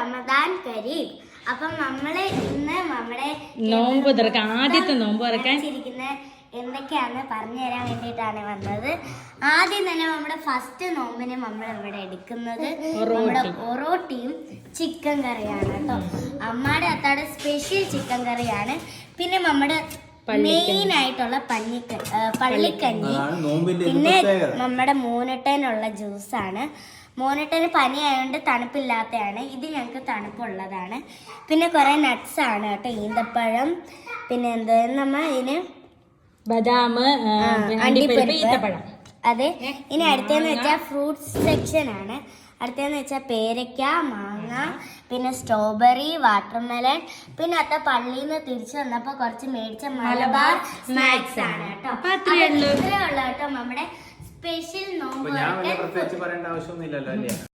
റമദാൻ കരീം. അപ്പം നമ്മള് ഇന്ന് നമ്മുടെ നോമ്പ് തുറക്കാൻ ആദ്യത്തെ നോമ്പ് തുറക്കാൻ എന്തൊക്കെയാന്ന് പറഞ്ഞു തരാൻ വേണ്ടിയിട്ടാണ് വന്നത്. ആദ്യം തന്നെ നമ്മുടെ ഫസ്റ്റ് നോമ്പിന് നമ്മൾ ഇവിടെ എടുക്കുന്നത് നമ്മുടെ ഒറോട്ടിയും ചിക്കൻ കറിയാണ് കേട്ടോ. അമ്മയുടെ അത്താടെ സ്പെഷ്യൽ ചിക്കൻ കറിയാണ്. പിന്നെ നമ്മുടെ മെയിൻ ആയിട്ടുള്ള പള്ളിക്കഞ്ഞി. പിന്നെ നമ്മുടെ മൂന്നട്ടനുള്ള ജ്യൂസാണ്. മോനട്ടന് പനി ആയതുകൊണ്ട് തണുപ്പില്ലാത്തതാണ്. ഇത് ഞങ്ങൾക്ക് തണുപ്പുള്ളതാണ്. പിന്നെ കുറെ നട്ട്സ് ആണ് കേട്ടോ, ഈന്തപ്പഴം, പിന്നെ എന്താ നമ്മ ഇതിന് ബദാം, അണ്ടിപ്പരിപ്പ്, ഈത്തപ്പഴം. അതെ. ഇനി അടുത്തതെന്ന് വെച്ചാൽ ഫ്രൂട്ട്സ് സെക്ഷൻ ആണ്. അടുത്തതെന്ന് വെച്ചാൽ പേരയ്ക്ക, മാങ്ങ, പിന്നെ സ്ട്രോബെറി, വാട്ടർമെലൺ. പിന്നെ അത്ത പള്ളിയിൽ നിന്ന് തിരിച്ചു വന്നപ്പോ കുറച്ച് മേടിച്ച മലബാർ സ്നാക്സ് ആണ് കേട്ടോ. ഇത്രേ ഉള്ളൂ കേട്ടോ നമ്മുടെ സ്പെഷ്യൽ നോമ്പ്. പ്രത്യേകിച്ച് പറയേണ്ട ആവശ്യമൊന്നുമില്ലല്ലോ അല്ലേ?